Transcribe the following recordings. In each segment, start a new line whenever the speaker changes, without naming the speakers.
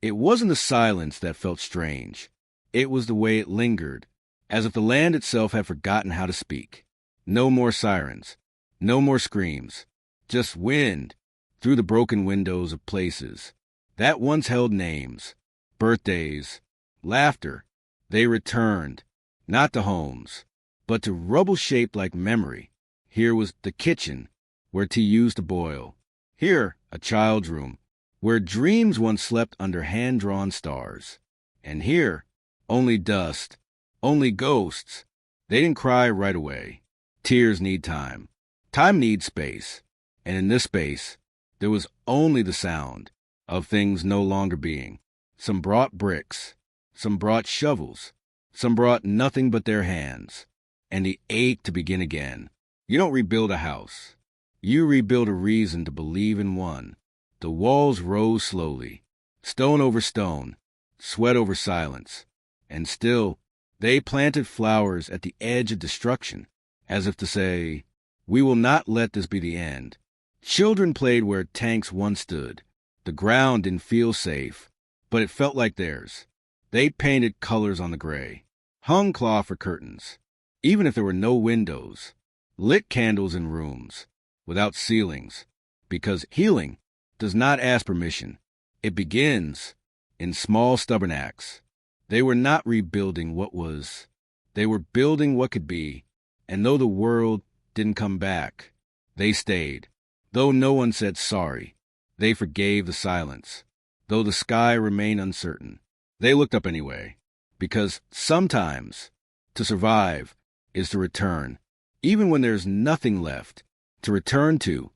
It wasn't the silence that felt strange. It was the way it lingered, as if the land itself had forgotten how to speak. No more sirens, no more screams, just wind through the broken windows of places that once held names, birthdays, laughter. They returned, not to homes, but to rubble shaped like memory. Here was the kitchen, where tea used to boil. Here, a child's room, where dreams once slept under hand-drawn stars. And here, only dust, only ghosts. They didn't cry right away. Tears need time. Time needs space. And in this space, there was only the sound of things no longer being. Some brought bricks. Some brought shovels. Some brought nothing but their hands. And the ache to begin again. You don't rebuild a house. You rebuild a reason to believe in one. The walls rose slowly, stone over stone, sweat over silence. And still, they planted flowers at the edge of destruction, as if to say, we will not let this be the end. Children played where tanks once stood. The ground didn't feel safe, but it felt like theirs. They painted colors on the gray, hung cloth for curtains, even if there were no windows, lit candles in rooms, without ceilings, because healing does not ask permission. It begins in small, stubborn acts. They were not rebuilding what was. They were building what could be, and though the world didn't come back, they stayed. Though no one said sorry, they forgave the silence. Though the sky remained uncertain, they looked up anyway, because sometimes to survive is to return, even when there's nothing left to return to.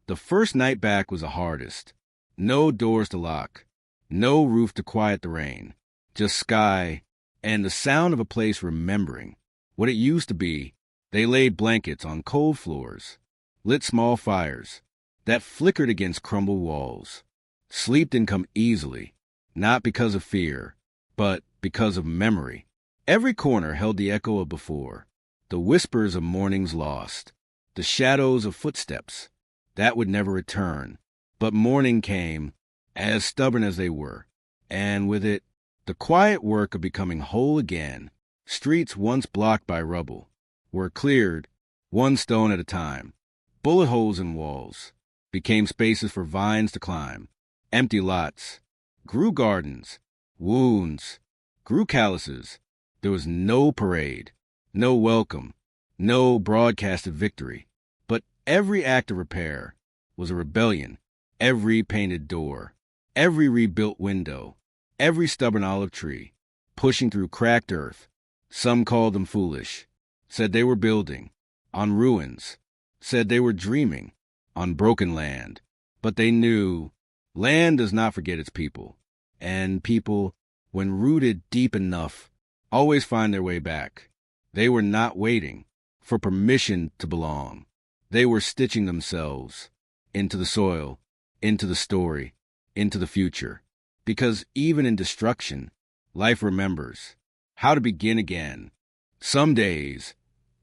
The first night back was the hardest. No doors to lock, no roof to quiet the rain, just sky and the sound of a place remembering what it used to be. They laid blankets on cold floors, lit small fires that flickered against crumbled walls. Sleep didn't come easily, not because of fear, but because of memory. Every corner held the echo of before, the whispers of mornings lost, the shadows of footsteps that would never return. But morning came, as stubborn as they were, and with it, the quiet work of becoming whole again. Streets once blocked by rubble were cleared, one stone at a time. Bullet holes in walls became spaces for vines to climb. Empty lots grew gardens. Wounds grew calluses. There was no parade, no welcome, no broadcasted victory. But every act of repair was a rebellion. Every painted door, every rebuilt window, every stubborn olive tree, pushing through cracked earth. Some called them foolish, said they were building on ruins, said they were dreaming on broken land. But they knew land does not forget its people, and people, when rooted deep enough, always find their way back. They were not waiting for permission to belong. They were stitching themselves into the soil, into the story, into the future. Because even in destruction, life remembers how to begin again. Some days,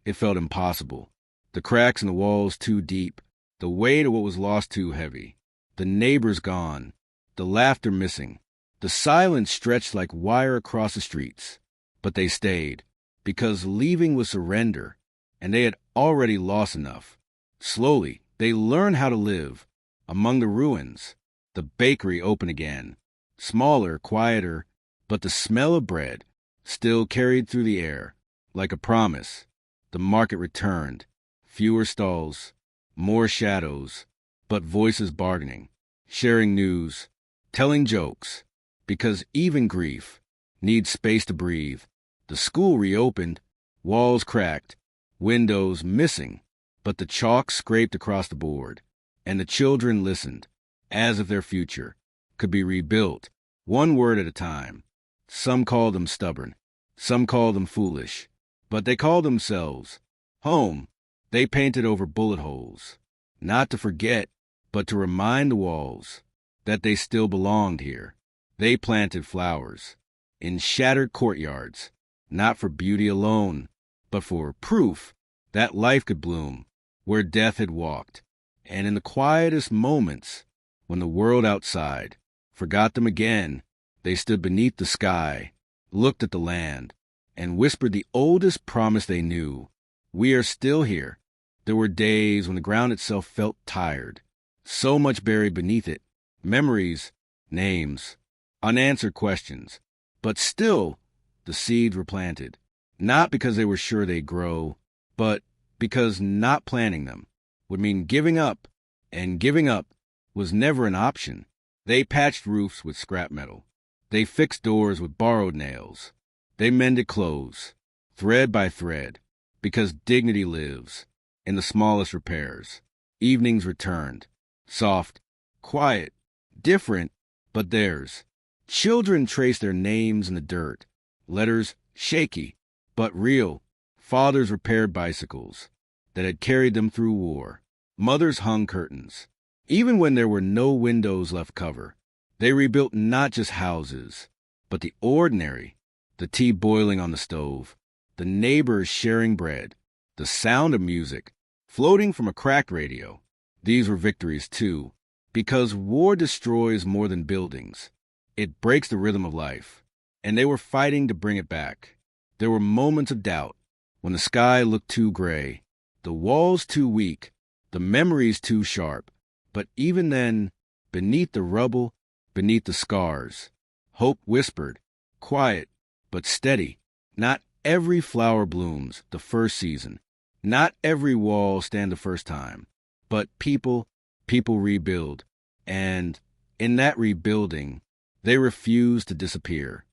it felt impossible. The cracks in the walls too deep, the weight of what was lost too heavy, the neighbors gone, the laughter missing, the silence stretched like wire across the streets. But they stayed, because leaving was surrender, and they had already lost enough. Slowly, they learned how to live among the ruins. The bakery opened again, smaller, quieter, but the smell of bread still carried through the air like a promise. The market returned, fewer stalls, more shadows, but voices bargaining, sharing news, telling jokes, because even grief needs space to breathe. The school reopened, walls cracked, windows missing, but the chalk scraped across the board. And the children listened, as if their future could be rebuilt, one word at a time. Some called them stubborn, some called them foolish, but they called themselves home. They painted over bullet holes, not to forget, but to remind the walls that they still belonged here. They planted flowers in shattered courtyards, not for beauty alone, but for proof that life could bloom where death had walked. And in the quietest moments, when the world outside forgot them again, They stood beneath the sky, looked at the land, and whispered the oldest promise they knew. We are still here. There were days when the ground itself felt tired. So much buried beneath it. Memories, names, unanswered questions. But still, the seeds were planted. Not because they were sure they'd grow, but because not planting them would mean giving up, and giving up was never an option. They patched roofs with scrap metal. They fixed doors with borrowed nails. They mended clothes, thread by thread, because dignity lives in the smallest repairs. Evenings returned, soft, quiet, different, but theirs. Children traced their names in the dirt, letters shaky, but real. Fathers repaired bicycles that had carried them through war. Mothers hung curtains. Even when there were no windows left cover, they rebuilt not just houses, but the ordinary, the tea boiling on the stove, the neighbors sharing bread, the sound of music floating from a cracked radio. These were victories, too, because war destroys more than buildings. It breaks the rhythm of life, and they were fighting to bring it back. There were moments of doubt, when the sky looked too gray, the walls too weak, the memories too sharp. But even then, beneath the rubble, beneath the scars, hope whispered, quiet but steady. Not every flower blooms the first season. Not every wall stands the first time. But people rebuild. And in that rebuilding, they refuse to disappear.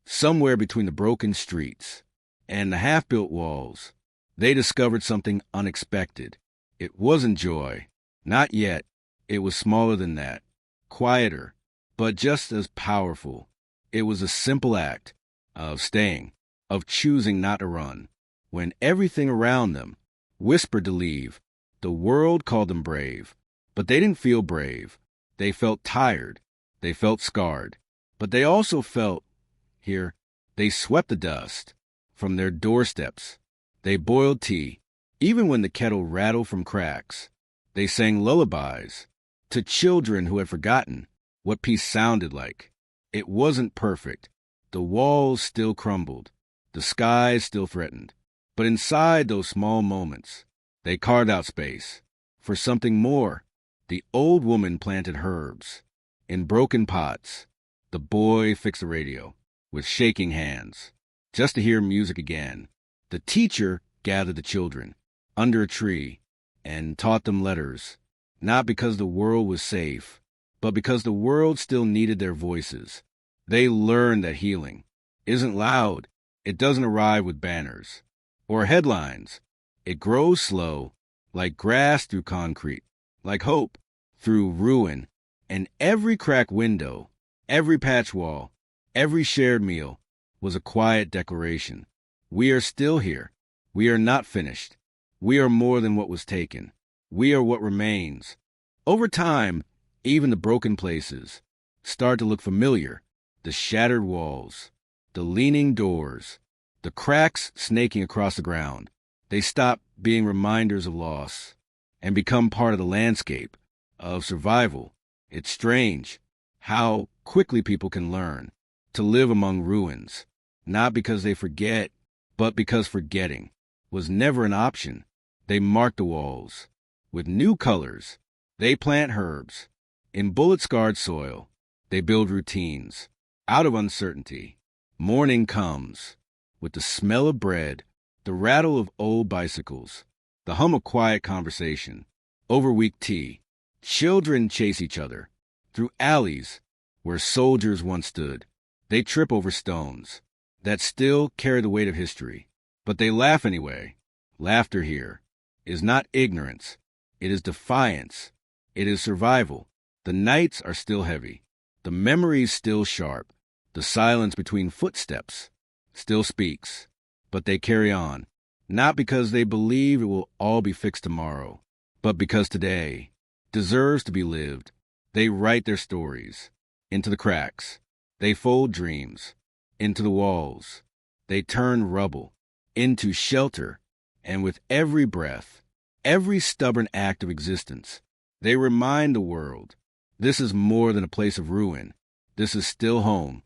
Somewhere between the broken streets and the half-built walls, they discovered something unexpected. It wasn't joy. Not yet. It was smaller than that. Quieter, but just as powerful. It was a simple act of staying, of choosing not to run. When everything around them whispered to leave, the world called them brave. But they didn't feel brave. They felt tired. They felt scarred. But they also felt, here, they swept the dust from their doorsteps. They boiled tea, even when the kettle rattled from cracks. They sang lullabies to children who had forgotten what peace sounded like. It wasn't perfect. The walls still crumbled. The skies still threatened. But inside those small moments, they carved out space for something more. The old woman planted herbs in broken pots. The boy fixed the radio with shaking hands just to hear music again. The teacher gathered the children under a tree and taught them letters, not because the world was safe, but because the world still needed their voices. They learned that healing isn't loud. It doesn't arrive with banners or headlines. It grows slow, like grass through concrete, like hope through ruin. And every cracked window, every patch wall, every shared meal was a quiet declaration. We are still here. We are not finished. We are more than what was taken. We are what remains. Over time, even the broken places start to look familiar. The shattered walls, the leaning doors, the cracks snaking across the ground. They stop being reminders of loss and become part of the landscape of survival. It's strange how quickly people can learn to live among ruins, not because they forget, but because forgetting was never an option. They mark the walls with new colors. They plant herbs in bullet-scarred soil. They build routines out of uncertainty. Morning comes with the smell of bread, the rattle of old bicycles, the hum of quiet conversation over weak tea. Children chase each other through alleys where soldiers once stood. They trip over stones that still carry the weight of history, but they laugh anyway. Laughter here is not ignorance. It is defiance. It is survival. The nights are still heavy. The memories still sharp. The silence between footsteps still speaks. But they carry on, not because they believe it will all be fixed tomorrow, but because today deserves to be lived. They write their stories into the cracks. They fold dreams into the walls. They turn rubble into shelter. And with every breath, every stubborn act of existence, they remind the world, this is more than a place of ruin. This is still home.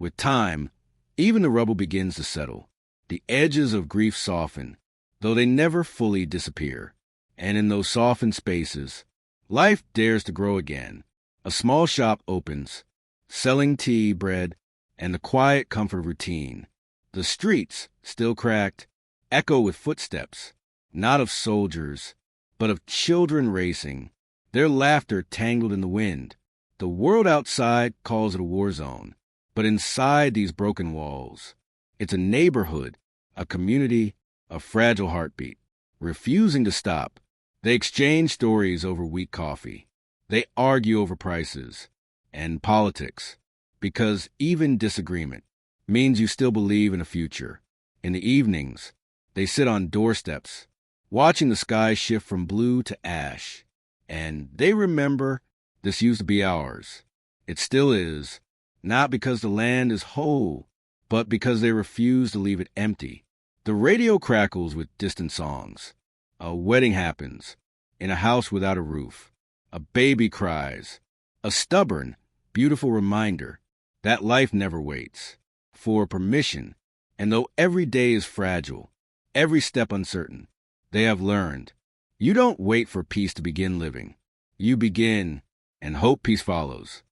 With time, even the rubble begins to settle. The edges of grief soften, though they never fully disappear. And in those softened spaces, life dares to grow again. A small shop opens, selling tea, bread, and the quiet comfort of routine. The streets, still cracked, echo with footsteps, not of soldiers, but of children racing, their laughter tangled in the wind. The world outside calls it a war zone, but inside these broken walls, it's a neighborhood, a community, a fragile heartbeat, refusing to stop. They exchange stories over weak coffee. They argue over prices and politics, because even disagreement means you still believe in a future. In the evenings, they sit on doorsteps, watching the sky shift from blue to ash, and they remember this used to be ours. It still is, not because the land is whole, but because they refuse to leave it empty. The radio crackles with distant songs. A wedding happens in a house without a roof. A baby cries. A stubborn, beautiful reminder that life never waits for permission. And though every day is fragile, every step uncertain, they have learned. You don't wait for peace to begin living. You begin, and hope peace follows.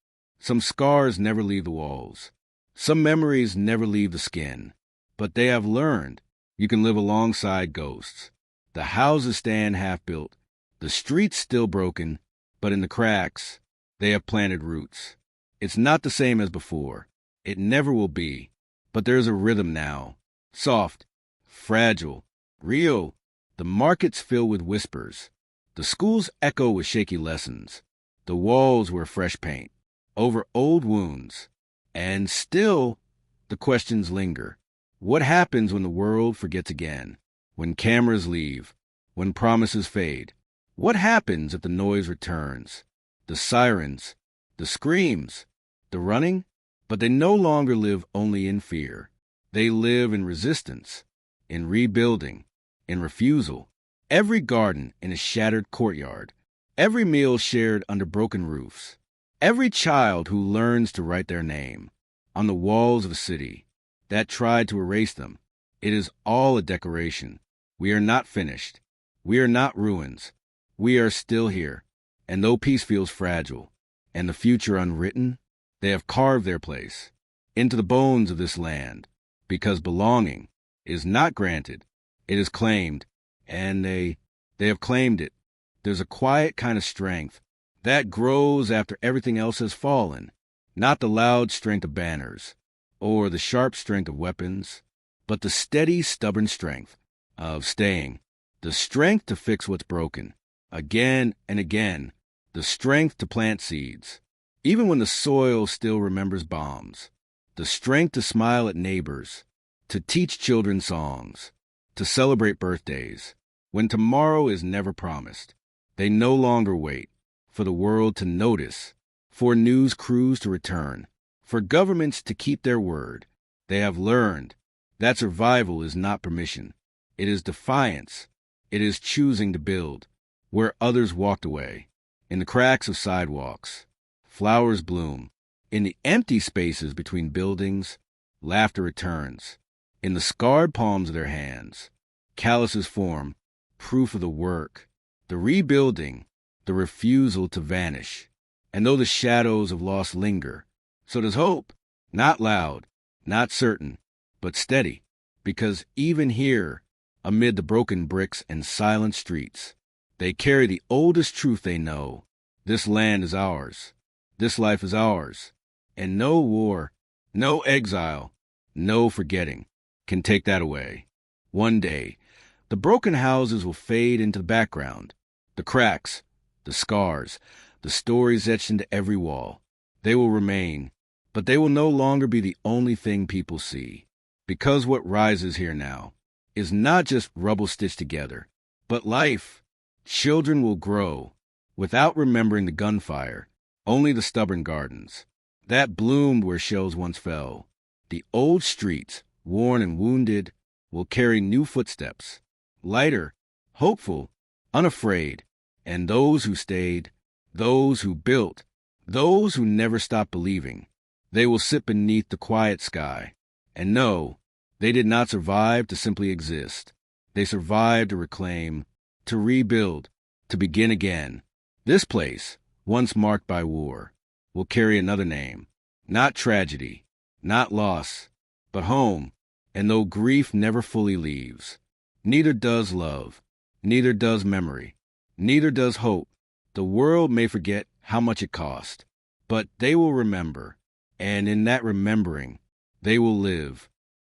Some scars never leave the walls. Some memories never leave the skin. But they have learned you can live alongside ghosts. The houses stand half-built, the streets still broken, but in the cracks, they have planted roots. It's not the same as before. It never will be. But there's a rhythm now. Soft, fragile, real. The markets fill with whispers. The schools echo with shaky lessons. The walls wear fresh paint over old wounds. And still, the questions linger. What happens when the world forgets again? When cameras leave? When promises fade? What happens if the noise returns? The sirens, the screams, the running? But they no longer live only in fear. They live in resistance, in rebuilding, in refusal. Every garden in a shattered courtyard. Every meal shared under broken roofs. Every child who learns to write their name on the walls of a city that tried to erase them. It is all a decoration. We are not finished. We are not ruins. We are still here. And though peace feels fragile and the future unwritten, they have carved their place into the bones of this land, because belonging is not granted. It is claimed, and they have claimed it. There's a quiet kind of strength that grows after everything else has fallen, not the loud strength of banners or the sharp strength of weapons, but the steady, stubborn strength of staying, the strength to fix what's broken, again and again, the strength to plant seeds, even when the soil still remembers bombs, the strength to smile at neighbors, to teach children songs, to celebrate birthdays, when tomorrow is never promised. They no longer wait for the world to notice, for news crews to return, for governments to keep their word. They have learned that survival is not permission. It is defiance. It is choosing to build where others walked away. In the cracks of sidewalks, flowers bloom. In the empty spaces between buildings, laughter returns. In the scarred palms of their hands, calluses form, proof of the work, the rebuilding, the refusal to vanish. And though the shadows of loss linger, so does hope, not loud, not certain, but steady, because even here, amid the broken bricks and silent streets, they carry the oldest truth they know. This land is ours. This life is ours. And no war, no exile, no forgetting can take that away. One day, the broken houses will fade into the background. The cracks, the scars, the stories etched into every wall. They will remain, but they will no longer be the only thing people see. Because what rises here now is not just rubble stitched together, but life. Children will grow without remembering the gunfire, only the stubborn gardens that bloomed where shells once fell. The old streets, worn and wounded, will carry new footsteps, lighter, hopeful, unafraid. And those who stayed, those who built, those who never stopped believing, They will sit beneath the quiet sky. And no, they did not survive to simply exist. They survived to reclaim, to rebuild, to begin again. This place, once marked by war, will carry another name. Not tragedy, not loss, but home. And though grief never fully leaves, neither does love, neither does memory, neither does hope. The world may forget how much it cost, but they will remember, and in that remembering, they will live.